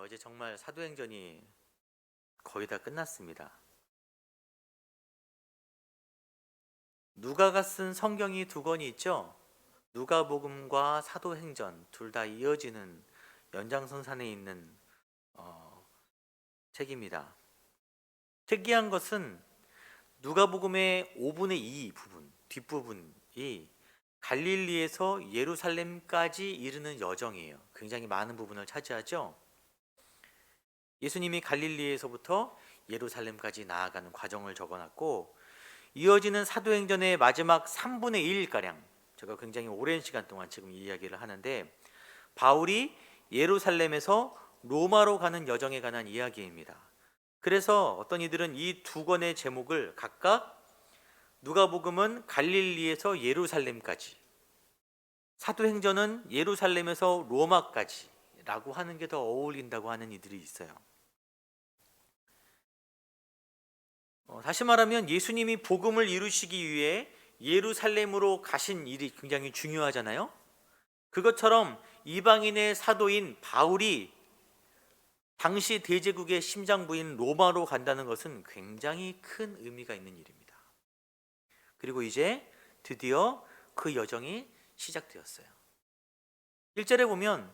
이제 정말 사도행전이 거의 다 끝났습니다. 누가가 쓴 성경이 두 권이 있죠. 누가복음과 사도행전 둘 다 이어지는 연장선상에 있는 책입니다. 특이한 것은 누가복음의 5분의 2 부분, 뒷부분이 갈릴리에서 예루살렘까지 이르는 여정이에요. 굉장히 많은 부분을 차지하죠. 예수님이 갈릴리에서부터 예루살렘까지 나아가는 과정을 적어놨고, 이어지는 사도행전의 마지막 3분의 1가량, 제가 굉장히 오랜 시간 동안 지금 이 이야기를 하는데, 바울이 예루살렘에서 로마로 가는 여정에 관한 이야기입니다. 그래서 어떤 이들은 이 두 권의 제목을 각각 누가복음은 갈릴리에서 예루살렘까지, 사도행전은 예루살렘에서 로마까지 라고 하는 게 더 어울린다고 하는 이들이 있어요. 다시 말하면 예수님이 복음을 이루시기 위해 예루살렘으로 가신 일이 굉장히 중요하잖아요. 그것처럼 이방인의 사도인 바울이 당시 대제국의 심장부인 로마로 간다는 것은 굉장히 큰 의미가 있는 일입니다. 그리고 이제 드디어 그 여정이 시작되었어요. 1절에 보면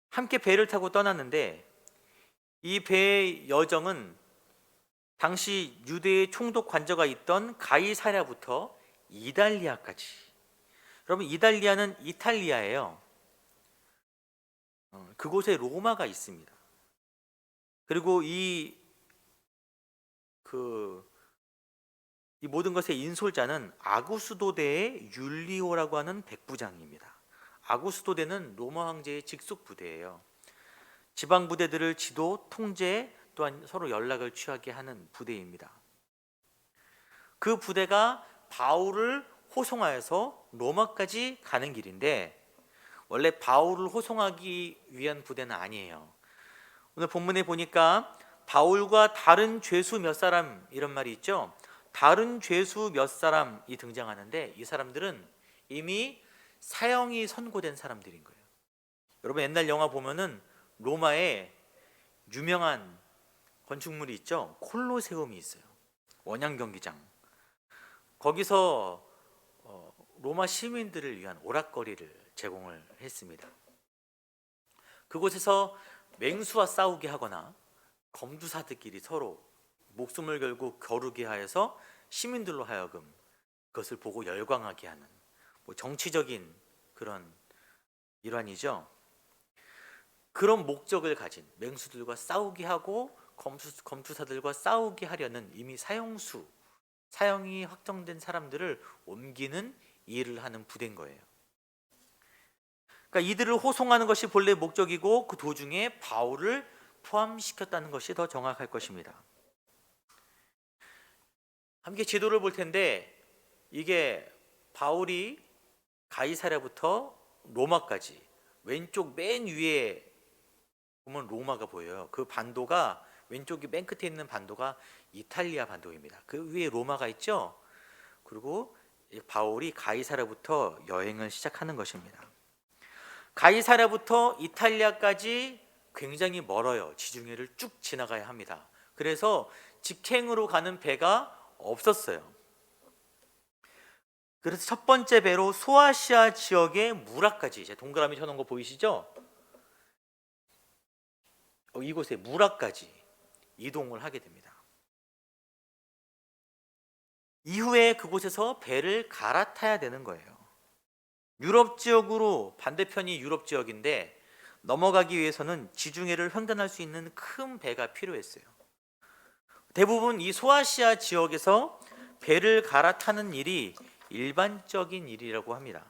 함께 배를 타고 떠났는데, 이 배의 여정은 당시 유대의 총독 관저가 있던 가이사랴부터 이달리아까지. 여러분, 이달리아는 이탈리아예요. 그곳에 로마가 있습니다. 그리고 이 모든 것의 인솔자는 아구스도대의 율리오라고 하는 백부장입니다. 아구스도대는 로마 황제의 직속 부대예요. 지방 부대들을 지도, 통제, 또한 서로 연락을 취하게 하는 부대입니다. 그 부대가 바울을 호송하여서 로마까지 가는 길인데, 원래 바울을 호송하기 위한 부대는 아니에요. 오늘 본문에 보니까 바울과 다른 죄수 몇 사람, 이런 말이 있죠. 다른 죄수 몇 사람이 등장하는데, 이 사람들은 이미 사형이 선고된 사람들인 거예요. 여러분, 옛날 영화 보면은 로마에 유명한 건축물이 있죠. 콜로세움이 있어요. 원양 경기장. 거기서 로마 시민들을 위한 오락거리를 제공을 했습니다. 그곳에서 맹수와 싸우게 하거나 검두사들끼리 서로 목숨을 걸고 겨루게 하여서 시민들로 하여금 그것을 보고 열광하게 하는 정치적인 그런 일환이죠. 그런 목적을 가진, 맹수들과 싸우게 하고 검투사들과 싸우게 하려는 이미 사형이 확정된 사람들을 옮기는 일을 하는 부대인 거예요. 그러니까 이들을 호송하는 것이 본래 목적이고, 그 도중에 바울을 포함시켰다는 것이 더 정확할 것입니다. 함께 지도를 볼 텐데, 이게 바울이 가이사랴부터 로마까지, 왼쪽 맨 위에 보면 로마가 보여요. 그 반도가, 왼쪽이 맨 끝에 있는 반도가 이탈리아 반도입니다. 그 위에 로마가 있죠. 그리고 바울이 가이사랴부터 여행을 시작하는 것입니다. 가이사랴부터 이탈리아까지 굉장히 멀어요. 지중해를 쭉 지나가야 합니다. 그래서 직행으로 가는 배가 없었어요. 그래서 첫 번째 배로 소아시아 지역의 무라까지, 제 동그라미 쳐놓은 거 보이시죠? 이곳에 무라까지 이동을 하게 됩니다. 이후에 그곳에서 배를 갈아타야 되는 거예요. 유럽 지역으로, 반대편이 유럽 지역인데 넘어가기 위해서는 지중해를 횡단할 수 있는 큰 배가 필요했어요. 대부분 이 소아시아 지역에서 배를 갈아타는 일이 일반적인 일이라고 합니다.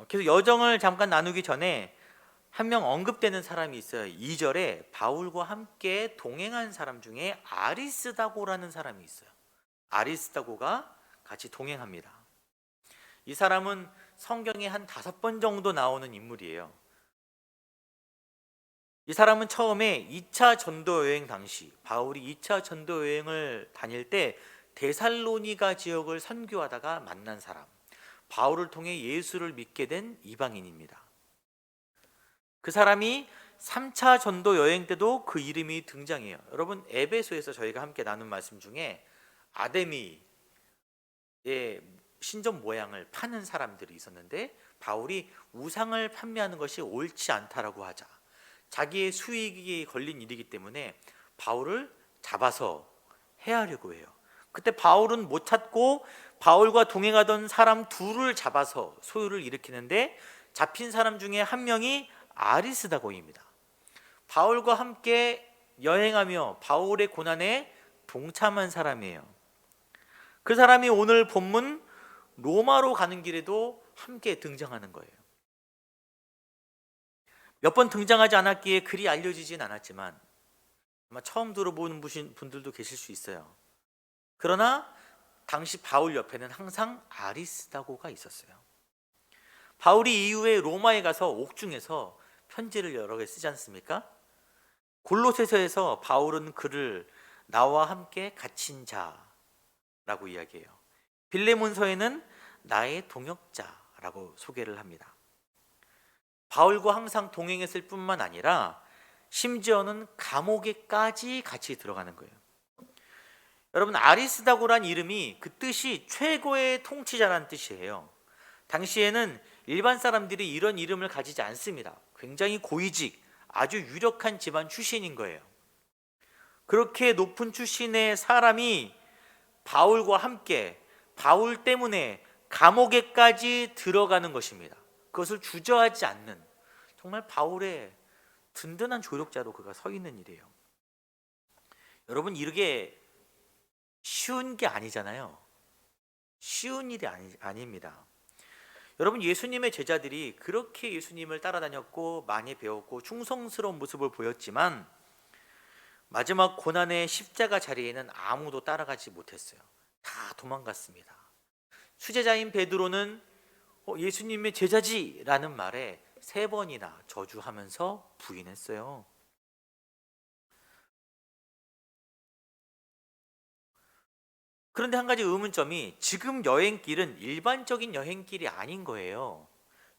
그래서 여정을 잠깐 나누기 전에 한 명 언급되는 사람이 있어요. 2절에 바울과 함께 동행한 사람 중에 아리스다고라는 사람이 있어요. 아리스다고가 같이 동행합니다. 이 사람은 성경에 한 5번 정도 나오는 인물이에요. 이 사람은 처음에 2차 전도 여행 당시, 바울이 2차 전도 여행을 다닐 때 데살로니가 지역을 선교하다가 만난 사람, 바울을 통해 예수를 믿게 된 이방인입니다. 그 사람이 3차 전도 여행 때도 그 이름이 등장해요. 여러분, 에베소에서 저희가 함께 나눈 말씀 중에 아데미의 신전 모양을 파는 사람들이 있었는데, 바울이 우상을 판매하는 것이 옳지 않다라고 하자 자기의 수익이 걸린 일이기 때문에 바울을 잡아서 해하려고 해요. 그때 바울은 못 찾고 바울과 동행하던 사람 둘을 잡아서 소요를 일으키는데, 잡힌 사람 중에 한 명이 아리스다고입니다. 바울과 함께 여행하며 바울의 고난에 동참한 사람이에요. 그 사람이 오늘 본문 로마로 가는 길에도 함께 등장하는 거예요. 몇 번 등장하지 않았기에 그리 알려지진 않았지만 아마 처음 들어보는 분들도 계실 수 있어요. 그러나 당시 바울 옆에는 항상 아리스다고가 있었어요. 바울이 이후에 로마에 가서 옥중에서 편지를 여러 개 쓰지 않습니까? 골로새서에서 바울은 그를 나와 함께 갇힌 자라고 이야기해요. 빌레몬서에는 나의 동역자라고 소개를 합니다. 바울과 항상 동행했을 뿐만 아니라 심지어는 감옥에까지 같이 들어가는 거예요. 여러분, 아리스다고란 이름이 그 뜻이 최고의 통치자라는 뜻이에요. 당시에는 일반 사람들이 이런 이름을 가지지 않습니다. 굉장히 고위직, 아주 유력한 집안 출신인 거예요. 그렇게 높은 출신의 사람이 바울과 함께 바울 때문에 감옥에까지 들어가는 것입니다. 그것을 주저하지 않는, 정말 바울의 든든한 조력자로 그가 서 있는 일이에요. 여러분, 이게 쉬운 게 아니잖아요. 쉬운 일이 아닙니다. 여러분, 예수님의 제자들이 그렇게 예수님을 따라다녔고 많이 배웠고 충성스러운 모습을 보였지만 마지막 고난의 십자가 자리에는 아무도 따라가지 못했어요. 다 도망갔습니다. 수제자인 베드로는 예수님의 제자지라는 말에 3번이나 저주하면서 부인했어요. 그런데 한 가지 의문점이, 지금 여행길은 일반적인 여행길이 아닌 거예요.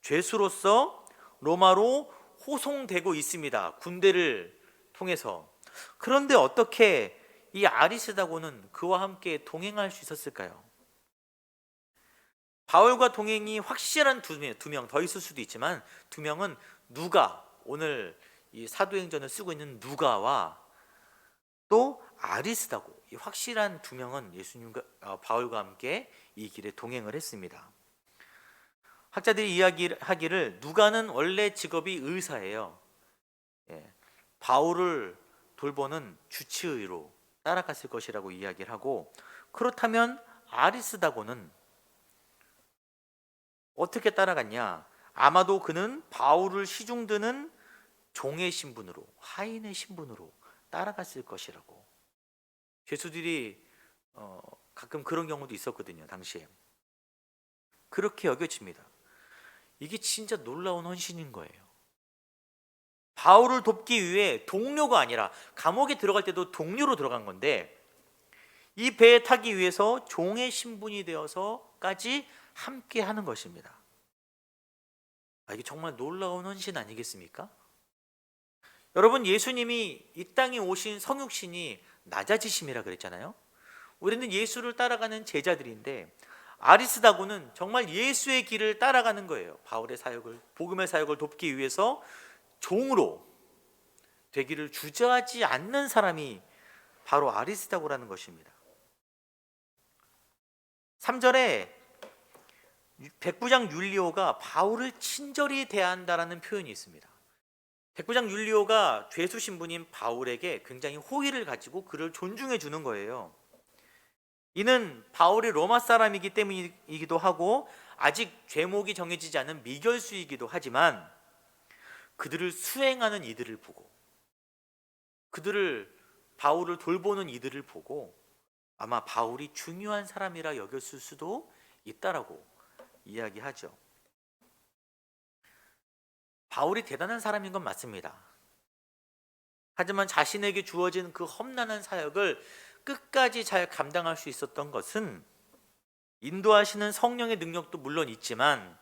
죄수로서 로마로 호송되고 있습니다. 군대를 통해서. 그런데 어떻게 이 아리스다고는 그와 함께 동행할 수 있었을까요? 바울과 동행이 확실한 두 명 더 있을 수도 있지만, 2명은 누가, 오늘 이 사도행전을 쓰고 있는 누가와 또 아리스다고, 이 확실한 2명은 예수님과 바울과 함께 이 길에 동행을 했습니다. 학자들이 이야기하기를 누가는 원래 직업이 의사예요. 바울을 돌보는 주치의로 따라갔을 것이라고 이야기를 하고, 그렇다면 아리스다고는 어떻게 따라갔냐? 아마도 그는 바울을 시중드는 종의 신분으로, 하인의 신분으로 따라갔을 것이라고. 죄수들이 가끔 그런 경우도 있었거든요, 당시에. 그렇게 여겨집니다. 이게 진짜 놀라운 헌신인 거예요. 바울을 돕기 위해 동료가 아니라, 감옥에 들어갈 때도 동료로 들어간 건데, 이 배에 타기 위해서 종의 신분이 되어서까지 함께 하는 것입니다. 이게 정말 놀라운 헌신 아니겠습니까? 여러분, 예수님이 이 땅에 오신 성육신이 낮아지심이라 그랬잖아요. 우리는 예수를 따라가는 제자들인데, 아리스다고는 정말 예수의 길을 따라가는 거예요. 바울의 사역을, 복음의 사역을 돕기 위해서 종으로 되기를 주저하지 않는 사람이 바로 아리스다고라는 것입니다. 3절에 백부장 율리오가 바울을 친절히 대한다라는 표현이 있습니다. 백부장 율리오가 죄수 신분인 바울에게 굉장히 호의를 가지고 그를 존중해 주는 거예요. 이는 바울이 로마 사람이기 때문이기도 하고 아직 죄목이 정해지지 않은 미결수이기도 하지만, 그들을 수행하는 이들을 보고, 바울을 돌보는 이들을 보고 아마 바울이 중요한 사람이라 여겼을 수도 있다라고 이야기하죠. 바울이 대단한 사람인 건 맞습니다. 하지만 자신에게 주어진 그 험난한 사역을 끝까지 잘 감당할 수 있었던 것은 인도하시는 성령의 능력도 물론 있지만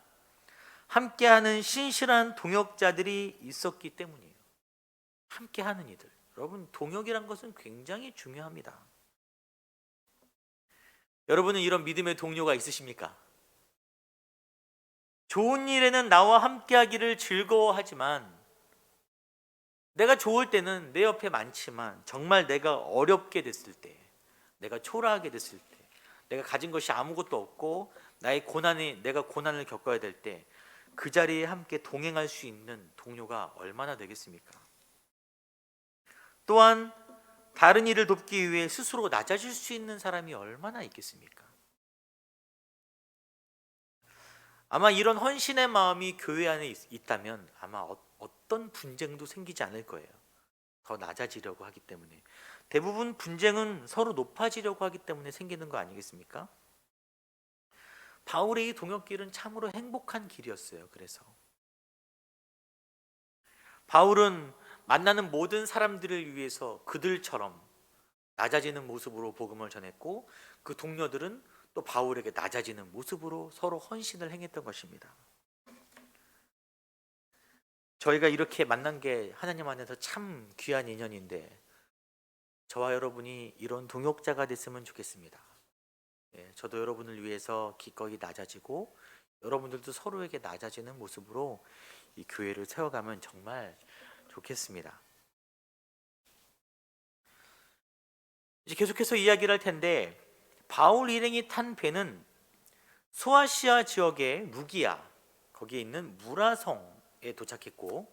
함께하는 신실한 동역자들이 있었기 때문이에요. 함께하는 이들. 여러분, 동역이란 것은 굉장히 중요합니다. 여러분은 이런 믿음의 동료가 있으십니까? 좋은 일에는 나와 함께하기를 즐거워하지만 내가 좋을 때는 내 옆에 많지만 정말 내가 어렵게 됐을 때, 내가 초라하게 됐을 때, 내가 가진 것이 아무것도 없고 내가 고난을 겪어야 될 때 그 자리에 함께 동행할 수 있는 동료가 얼마나 되겠습니까? 또한 다른 일을 돕기 위해 스스로 낮아질 수 있는 사람이 얼마나 있겠습니까? 아마 이런 헌신의 마음이 교회 안에 있다면 아마 어떤 분쟁도 생기지 않을 거예요. 더 낮아지려고 하기 때문에. 대부분 분쟁은 서로 높아지려고 하기 때문에 생기는 거 아니겠습니까? 바울의 이 동역길은 참으로 행복한 길이었어요. 그래서 바울은 만나는 모든 사람들을 위해서 그들처럼 낮아지는 모습으로 복음을 전했고, 그 동료들은 또 바울에게 낮아지는 모습으로 서로 헌신을 행했던 것입니다. 저희가 이렇게 만난 게 하나님 안에서 참 귀한 인연인데 저와 여러분이 이런 동역자가 됐으면 좋겠습니다. 저도 여러분을 위해서 기꺼이 낮아지고 여러분들도 서로에게 낮아지는 모습으로 이 교회를 세워가면 정말 좋겠습니다. 이제 계속해서 이야기를 할 텐데, 바울 일행이 탄 배는 소아시아 지역의 루기아, 거기에 있는 무라성에 도착했고,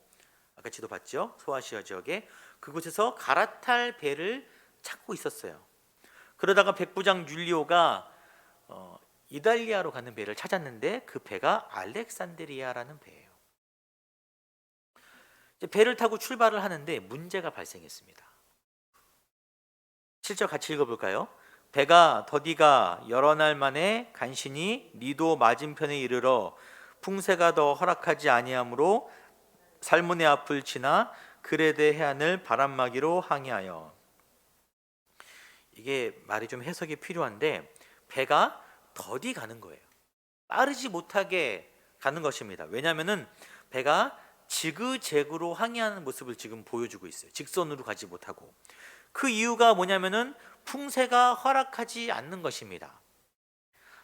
아까 지도 봤죠? 소아시아 지역에 그곳에서 갈아탈 배를 찾고 있었어요. 그러다가 백부장 율리오가 이달리아로 가는 배를 찾았는데 그 배가 알렉산드리아라는 배예요. 이제 배를 타고 출발을 하는데 문제가 발생했습니다. 7절 같이 읽어볼까요? 배가 더디가 여러 날 만에 간신히 니도 맞은편에 이르러 풍세가 더 허락하지 아니하므로 살문의 앞을 지나 그레데 해안을 바람막이로 항해하여. 이게 말이 좀 해석이 필요한데 배가 더디 가는 거예요. 빠르지 못하게 가는 것입니다. 왜냐하면은 배가 지그재그로 항해하는 모습을 지금 보여주고 있어요. 직선으로 가지 못하고. 그 이유가 뭐냐면은 풍세가 허락하지 않는 것입니다.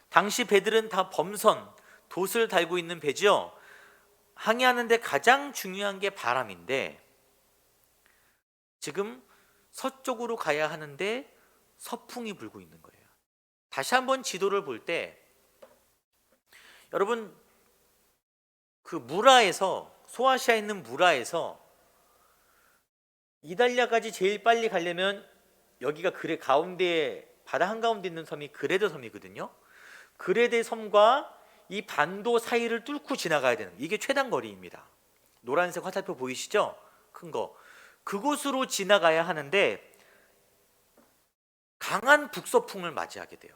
당시 배들은 다 범선, 돛을 달고 있는 배죠. 항해하는데 가장 중요한 게 바람인데 지금 서쪽으로 가야 하는데 서풍이 불고 있는 거예요. 다시 한번 지도를 볼 때 여러분, 그 무라에서, 소아시아에 있는 무라에서 이달리아까지 제일 빨리 가려면 여기가 그레 가운데에, 바다 한가운데 있는 섬이 그레데 섬이거든요. 그레데 섬과 이 반도 사이를 뚫고 지나가야 되는, 이게 최단 거리입니다. 노란색 화살표 보이시죠? 큰 거. 그곳으로 지나가야 하는데 강한 북서풍을 맞이하게 돼요.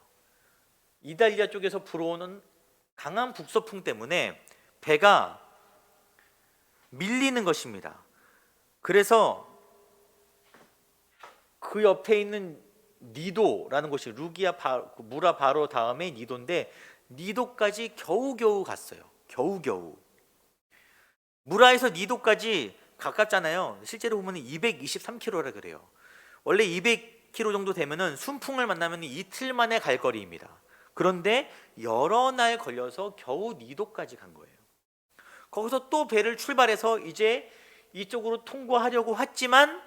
이달리아 쪽에서 불어오는 강한 북서풍 때문에 배가 밀리는 것입니다. 그래서 그 옆에 있는 니도라는 곳이 무라 바로 다음에 니도인데 니도까지 겨우겨우 갔어요. 겨우겨우. 무라에서 니도까지 가깝잖아요. 실제로 보면 223km라 그래요. 원래 200km 정도 되면은 순풍을 만나면 이틀 만에 갈 거리입니다. 그런데 여러 날 걸려서 겨우 니도까지 간 거예요. 거기서 또 배를 출발해서 이제 이쪽으로 통과하려고 했지만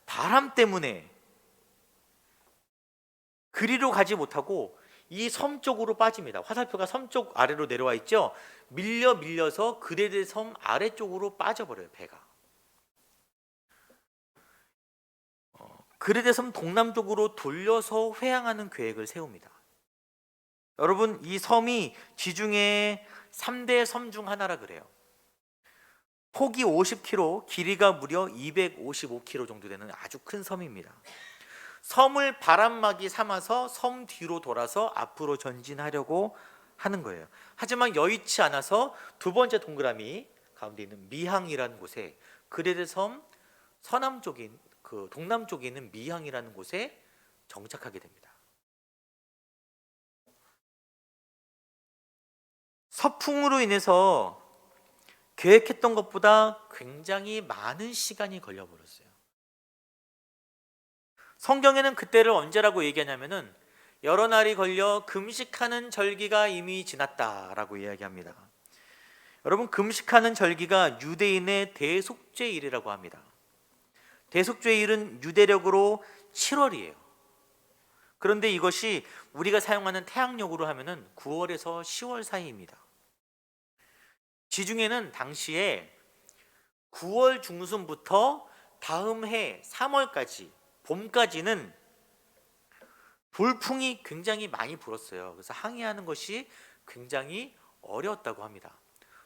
바람 때문에 그리로 가지 못하고 이 섬 쪽으로 빠집니다. 화살표가 섬 쪽 아래로 내려와 있죠. 밀려서 그레데 섬 아래쪽으로 빠져버려요. 배가. 그레데 섬 동남쪽으로 돌려서 회항하는 계획을 세웁니다. 여러분, 이 섬이 지중해 3대 섬 중 하나라 그래요. 폭이 50km, 길이가 무려 255km 정도 되는 아주 큰 섬입니다. 섬을 바람막이 삼아서 섬 뒤로 돌아서 앞으로 전진하려고 하는 거예요. 하지만 여의치 않아서 두 번째 동그라미 가운데 있는 미항이라는 곳에, 그레데 섬 서남쪽인 그 동남쪽에 있는 미항이라는 곳에 정착하게 됩니다. 서풍으로 인해서 계획했던 것보다 굉장히 많은 시간이 걸려버렸어요. 성경에는 그때를 언제라고 얘기하냐면은 여러 날이 걸려 금식하는 절기가 이미 지났다라고 이야기합니다. 여러분, 금식하는 절기가 유대인의 대속죄일이라고 합니다. 대속죄일은 유대력으로 7월이에요. 그런데 이것이 우리가 사용하는 태양력으로 하면은 9월에서 10월 사이입니다. 지중해는 당시에 9월 중순부터 다음 해 3월까지, 봄까지는 돌풍이 굉장히 많이 불었어요. 그래서 항해하는 것이 굉장히 어려웠다고 합니다.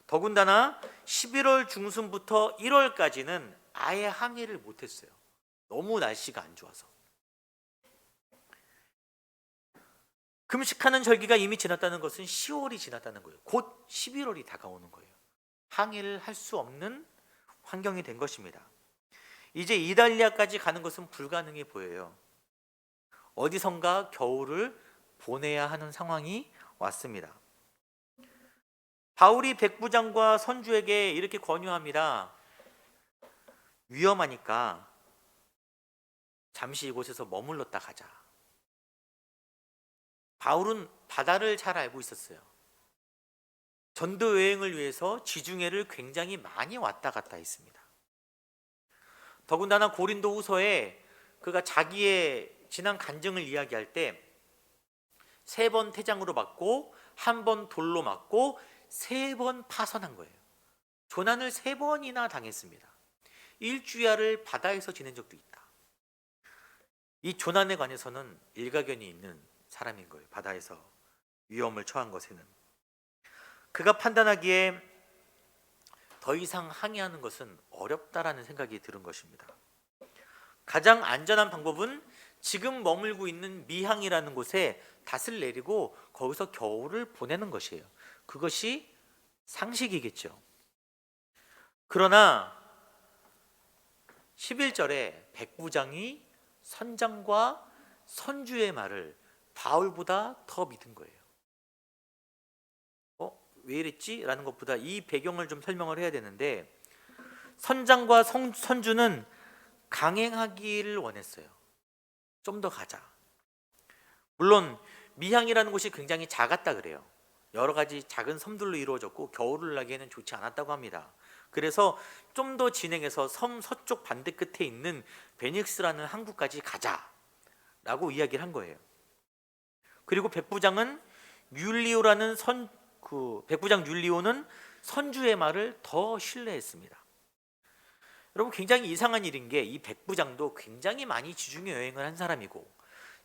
더군다나 11월 중순부터 1월까지는 아예 항해를 못했어요. 너무 날씨가 안 좋아서. 금식하는 절기가 이미 지났다는 것은 10월이 지났다는 거예요. 곧 11월이 다가오는 거예요. 항해를 할 수 없는 환경이 된 것입니다. 이제 이달리아까지 가는 것은 불가능해 보여요. 어디선가 겨울을 보내야 하는 상황이 왔습니다. 바울이 백부장과 선주에게 이렇게 권유합니다. 위험하니까 잠시 이곳에서 머물렀다 가자. 바울은 바다를 잘 알고 있었어요. 전도 여행을 위해서 지중해를 굉장히 많이 왔다 갔다 했습니다. 더군다나 고린도 후서에 그가 자기의 지난 간증을 이야기할 때 3번 태장으로 맞고 1번 돌로 맞고 3번 파선한 거예요. 조난을 3번이나 당했습니다. 일주야를 바다에서 지낸 적도 있다. 이 조난에 관해서는 일가견이 있는 사람인 거예요. 바다에서 위험을 처한 것에는. 그가 판단하기에 더 이상 항해하는 것은 어렵다라는 생각이 들은 것입니다. 가장 안전한 방법은 지금 머물고 있는 미항이라는 곳에 닷을 내리고 거기서 겨울을 보내는 것이에요. 그것이 상식이겠죠. 그러나 11절에 백부장이 선장과 선주의 말을 바울보다 더 믿은 거예요. 왜 이랬지? 라는 것보다 이 배경을 좀 설명을 해야 되는데, 선장과 선주는 강행하기를 원했어요. 좀 더 가자. 물론 미항이라는 곳이 굉장히 작았다 그래요. 여러 가지 작은 섬들로 이루어졌고 겨울을 나기에는 좋지 않았다고 합니다. 그래서 좀 더 진행해서 섬 서쪽 반대 끝에 있는 베닉스라는 항구까지 가자라고 이야기를 한 거예요. 그리고 백부장 율리오는 선주의 말을 더 신뢰했습니다. 여러분, 굉장히 이상한 일인 게 이 백부장도 굉장히 많이 지중해 여행을 한 사람이고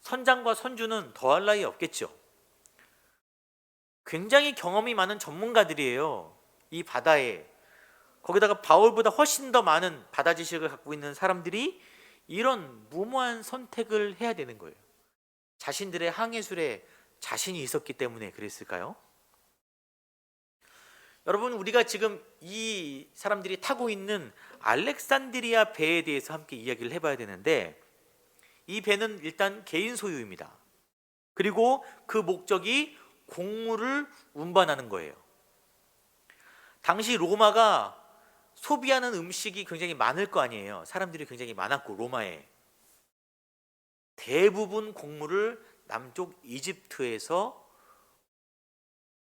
선장과 선주는 더할 나위 없겠죠. 굉장히 경험이 많은 전문가들이에요. 이 바다에. 거기다가 바울보다 훨씬 더 많은 바다 지식을 갖고 있는 사람들이 이런 무모한 선택을 해야 되는 거예요. 자신들의 항해술에 자신이 있었기 때문에 그랬을까요? 여러분, 우리가 지금 이 사람들이 타고 있는 알렉산드리아 배에 대해서 함께 이야기를 해봐야 되는데, 이 배는 일단 개인 소유입니다. 그리고 그 목적이 곡물을 운반하는 거예요. 당시 로마가 소비하는 음식이 굉장히 많을 거 아니에요. 사람들이 굉장히 많았고 로마에. 대부분 곡물을 남쪽 이집트에서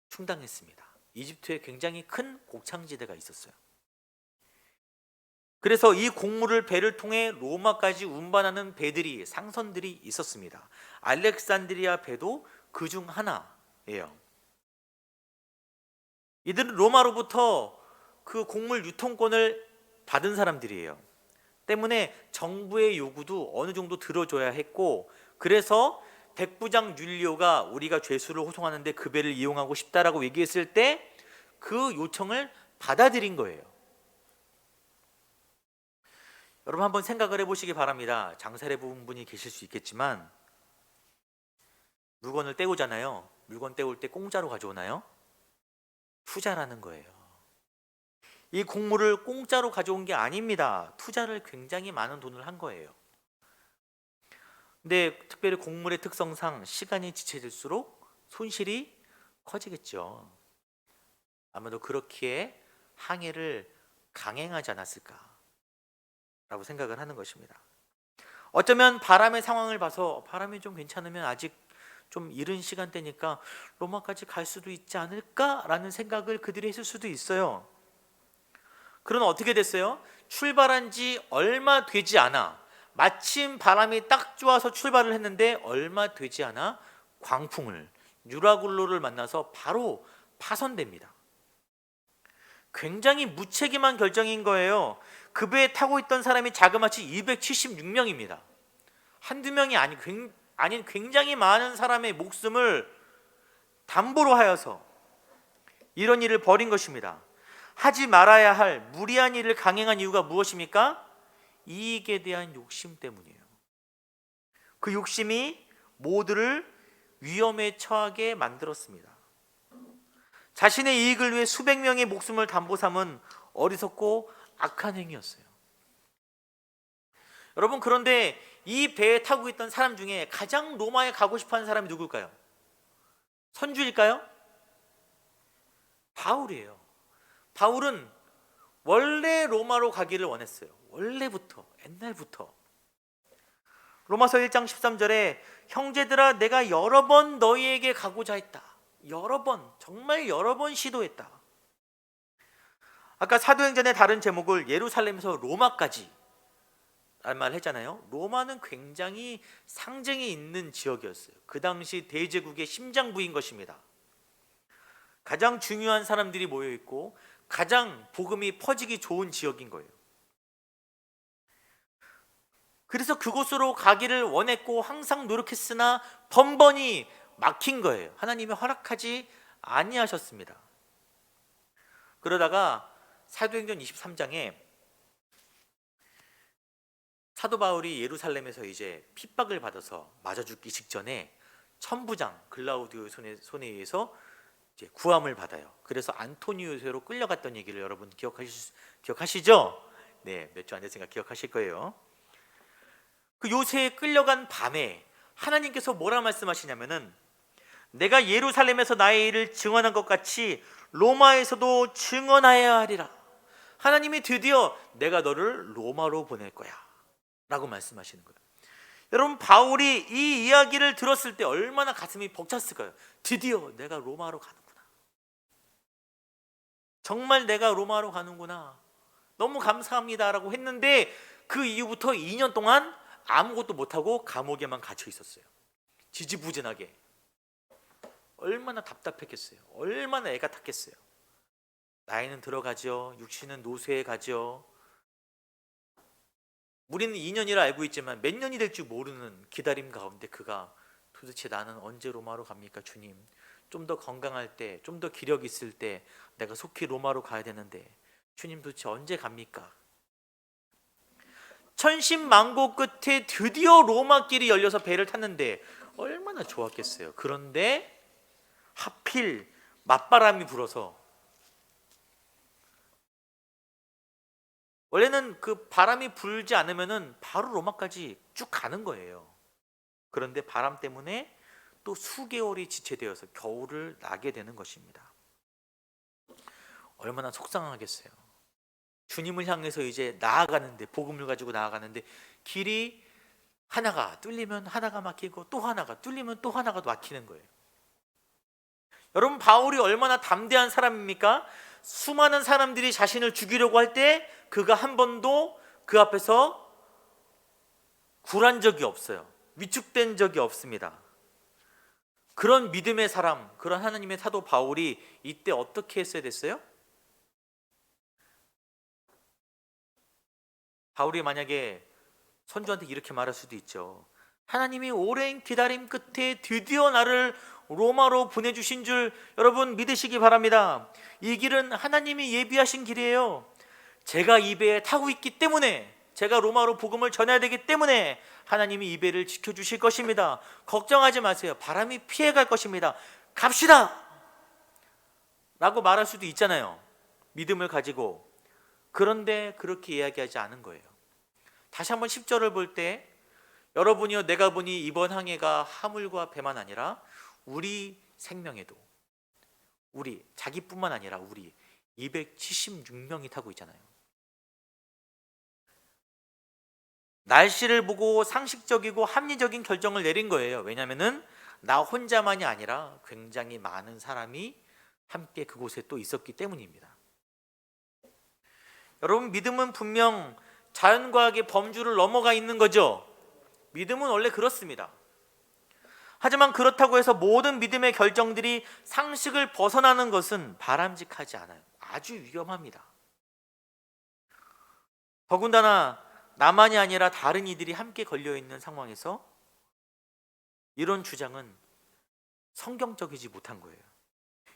충당했습니다. 이집트에 굉장히 큰 곡창지대가 있었어요. 그래서 이 곡물을 배를 통해 로마까지 운반하는 배들이, 상선들이 있었습니다. 알렉산드리아 배도 그 중 하나예요. 이들은 로마로부터 그 곡물 유통권을 받은 사람들이에요. 때문에 정부의 요구도 어느 정도 들어줘야 했고, 그래서 백부장 율리오가 우리가 죄수를 호송하는데 그 배를 이용하고 싶다라고 얘기했을 때 그 요청을 받아들인 거예요. 여러분, 한번 생각을 해보시기 바랍니다. 장사를 해본 분이 계실 수 있겠지만, 물건을 떼오잖아요. 물건 떼올 때 공짜로 가져오나요? 투자라는 거예요. 이 곡물을 공짜로 가져온 게 아닙니다. 투자를 굉장히 많은 돈을 한 거예요. 근데 특별히 곡물의 특성상 시간이 지체될수록 손실이 커지겠죠. 아마도 그렇기에 항해를 강행하지 않았을까라고 생각을 하는 것입니다. 어쩌면 바람의 상황을 봐서 바람이 좀 괜찮으면 아직 좀 이른 시간대니까 로마까지 갈 수도 있지 않을까라는 생각을 그들이 했을 수도 있어요. 그러나 어떻게 됐어요? 출발한 지 얼마 되지 않아, 마침 바람이 딱 좋아서 출발을 했는데 얼마 되지 않아 광풍을, 유라굴로를 만나서 바로 파손됩니다. 굉장히 무책임한 결정인 거예요. 그 배에 타고 있던 사람이 자그마치 276명입니다. 한두 명이 아닌 굉장히 많은 사람의 목숨을 담보로 하여서 이런 일을 벌인 것입니다. 하지 말아야 할 무리한 일을 강행한 이유가 무엇입니까? 이익에 대한 욕심 때문이에요. 그 욕심이 모두를 위험에 처하게 만들었습니다. 자신의 이익을 위해 수백 명의 목숨을 담보 삼은 어리석고 악한 행위였어요. 여러분, 그런데 이 배에 타고 있던 사람 중에 가장 로마에 가고 싶어하는 사람이 누굴까요? 선주일까요? 바울이에요. 바울은 원래 로마로 가기를 원했어요. 원래부터, 옛날부터. 로마서 1장 13절에 형제들아 내가 여러 번 너희에게 가고자 했다. 여러 번, 정말 여러 번 시도했다. 아까 사도행전의 다른 제목을 예루살렘에서 로마까지 라는 말을 했잖아요. 로마는 굉장히 상징이 있는 지역이었어요. 그 당시 대제국의 심장부인 것입니다. 가장 중요한 사람들이 모여있고 가장 복음이 퍼지기 좋은 지역인 거예요. 그래서 그곳으로 가기를 원했고 항상 노력했으나 번번이 막힌 거예요. 하나님이 허락하지 아니하셨습니다. 그러다가 사도행전 23장에 사도 바울이 예루살렘에서 이제 핍박을 받아서 맞아 죽기 직전에 천부장 글라우디오의 손에 의해서 이제 구함을 받아요. 그래서 안토니우스로 끌려갔던 얘기를 여러분 기억하시죠? 네, 몇 주 안 됐으니까 기억하실 거예요. 그 요새에 끌려간 밤에 하나님께서 뭐라 말씀하시냐면은 내가 예루살렘에서 나의 일을 증언한 것 같이 로마에서도 증언하여야 하리라. 하나님이 드디어 내가 너를 로마로 보낼 거야 라고 말씀하시는 거예요. 여러분, 바울이 이 이야기를 들었을 때 얼마나 가슴이 벅찼을까요? 드디어 내가 로마로 가는구나. 정말 내가 로마로 가는구나. 너무 감사합니다 라고 했는데 그 이후부터 2년 동안 아무것도 못하고 감옥에만 갇혀 있었어요. 지지부진하게. 얼마나 답답했겠어요. 얼마나 애가 탔겠어요. 나이는 들어가죠. 육신은 노쇠해 가죠. 우리는 2년이라 알고 있지만 몇 년이 될 줄 모르는 기다림 가운데 그가 도대체 나는 언제 로마로 갑니까 주님? 좀 더 건강할 때, 좀 더 기력 있을 때 내가 속히 로마로 가야 되는데 주님 도대체 언제 갑니까? 천신만고 끝에 드디어 로마길이 열려서 배를 탔는데 얼마나 좋았겠어요. 그런데 하필 맞바람이 불어서, 원래는 그 바람이 불지 않으면은 바로 로마까지 쭉 가는 거예요. 그런데 바람 때문에 또 수개월이 지체되어서 겨울을 나게 되는 것입니다. 얼마나 속상하겠어요. 주님을 향해서 이제 나아가는데, 복음을 가지고 나아가는데 길이 하나가 뚫리면 하나가 막히고 또 하나가 뚫리면 또 하나가 막히는 거예요. 여러분, 바울이 얼마나 담대한 사람입니까? 수많은 사람들이 자신을 죽이려고 할 때 그가 한 번도 그 앞에서 굴한 적이 없어요. 위축된 적이 없습니다. 그런 믿음의 사람, 그런 하나님의 사도 바울이 이때 어떻게 했어야 됐어요? 바울이 만약에 선주한테 이렇게 말할 수도 있죠. 하나님이 오랜 기다림 끝에 드디어 나를 로마로 보내주신 줄 여러분 믿으시기 바랍니다. 이 길은 하나님이 예비하신 길이에요. 제가 이 배에 타고 있기 때문에, 제가 로마로 복음을 전해야 되기 때문에 하나님이 이 배를 지켜주실 것입니다. 걱정하지 마세요. 바람이 피해갈 것입니다. 갑시다! 라고 말할 수도 있잖아요. 믿음을 가지고. 그런데 그렇게 이야기하지 않은 거예요. 다시 한번 10절을 볼 때 여러분이여 내가 보니 이번 항해가 화물과 배만 아니라 우리 생명에도, 우리 자기뿐만 아니라 우리 276명이 타고 있잖아요. 날씨를 보고 상식적이고 합리적인 결정을 내린 거예요. 왜냐하면 나 혼자만이 아니라 굉장히 많은 사람이 함께 그곳에 또 있었기 때문입니다. 여러분, 믿음은 분명 자연과학의 범주를 넘어가 있는 거죠. 믿음은 원래 그렇습니다. 하지만 그렇다고 해서 모든 믿음의 결정들이 상식을 벗어나는 것은 바람직하지 않아요. 아주 위험합니다. 더군다나 나만이 아니라 다른 이들이 함께 걸려있는 상황에서 이런 주장은 성경적이지 못한 거예요.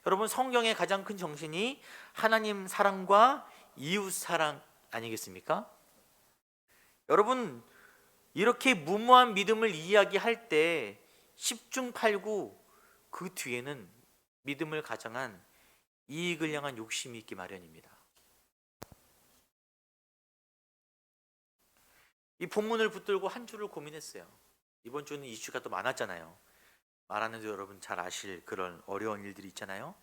여러분, 성경의 가장 큰 정신이 하나님 사랑과 이웃 사랑 아니겠습니까? 여러분, 이렇게 무모한 믿음을 이야기할 때 10중 8구 그 뒤에는 믿음을 가장한 이익을 향한 욕심이 있기 마련입니다. 이 본문을 붙들고 한 주를 고민했어요. 이번 주는 이슈가 또 많았잖아요. 말하는데 여러분 잘 아실 그런 어려운 일들이 있잖아요.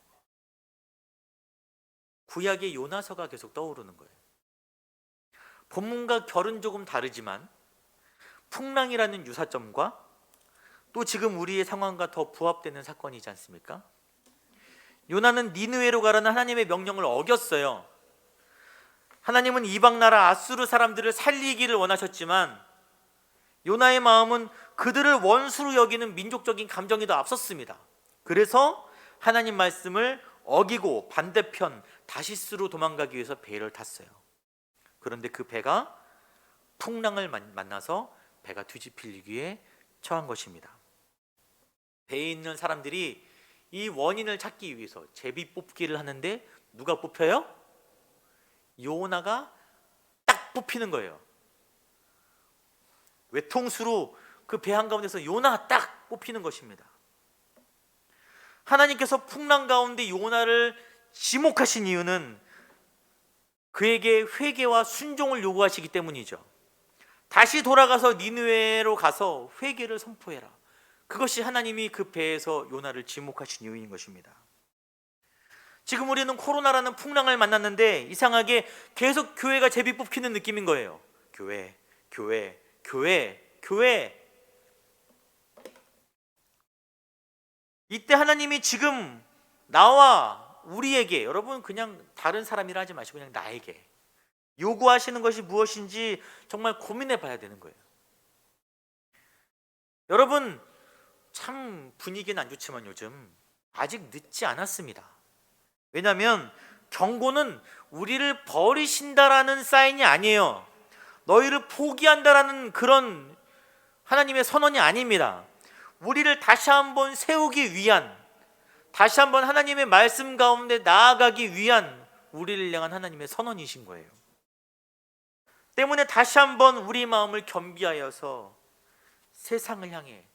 구약의 요나서가 계속 떠오르는 거예요. 본문과 결은 조금 다르지만 풍랑이라는 유사점과 또 지금 우리의 상황과 더 부합되는 사건이지 않습니까? 요나는 니느웨로 가라는 하나님의 명령을 어겼어요. 하나님은 이방 나라 아수르 사람들을 살리기를 원하셨지만 요나의 마음은 그들을 원수로 여기는 민족적인 감정이 더 앞섰습니다. 그래서 하나님 말씀을 어기고 반대편 다시스로 도망가기 위해서 배를 탔어요. 그런데 그 배가 풍랑을 만나서 배가 뒤집히기에 처한 것입니다. 배에 있는 사람들이 이 원인을 찾기 위해서 제비 뽑기를 하는데 누가 뽑혀요? 요나가 딱 뽑히는 거예요. 외통수로 그 배 한가운데서 요나가 딱 뽑히는 것입니다. 하나님께서 풍랑 가운데 요나를 지목하신 이유는 그에게 회개와 순종을 요구하시기 때문이죠. 다시 돌아가서 니느웨로 가서 회개를 선포해라. 그것이 하나님이 그 배에서 요나를 지목하신 이유인 것입니다. 지금 우리는 코로나라는 풍랑을 만났는데 이상하게 계속 교회가 제비 뽑히는 느낌인 거예요. 교회. 이때 하나님이 지금 나와 우리에게, 여러분 그냥 다른 사람이라 하지 마시고 그냥 나에게 요구하시는 것이 무엇인지 정말 고민해 봐야 되는 거예요. 여러분, 참 분위기는 안 좋지만 요즘 아직 늦지 않았습니다. 왜냐하면 경고는 우리를 버리신다라는 사인이 아니에요. 너희를 포기한다라는 그런 하나님의 선언이 아닙니다. 우리를 다시 한번 세우기 위한, 다시 한번 하나님의 말씀 가운데 나아가기 위한 우리를 향한 하나님의 선언이신 거예요. 때문에 다시 한번 우리 마음을 겸비하여서 세상을 향해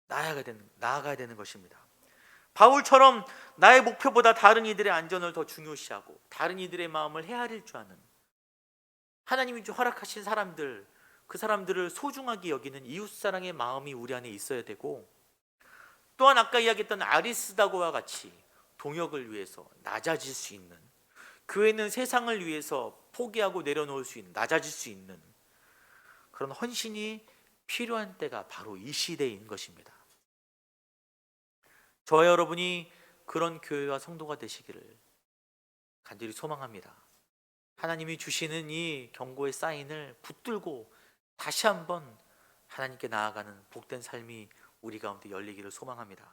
나아가야 되는 것입니다. 바울처럼 나의 목표보다 다른 이들의 안전을 더 중요시하고 다른 이들의 마음을 헤아릴 줄 아는, 하나님이 허락하신 사람들, 그 사람들을 소중하게 여기는 이웃사랑의 마음이 우리 안에 있어야 되고, 또한 아까 이야기했던 아리스다고와 같이 동역을 위해서 낮아질 수 있는, 교회는 세상을 위해서 포기하고 내려놓을 수 있는, 낮아질 수 있는 그런 헌신이 필요한 때가 바로 이 시대인 것입니다. 저와 여러분이 그런 교회와 성도가 되시기를 간절히 소망합니다. 하나님이 주시는 이 경고의 사인을 붙들고 다시 한번 하나님께 나아가는 복된 삶이 우리 가운데 열리기를 소망합니다.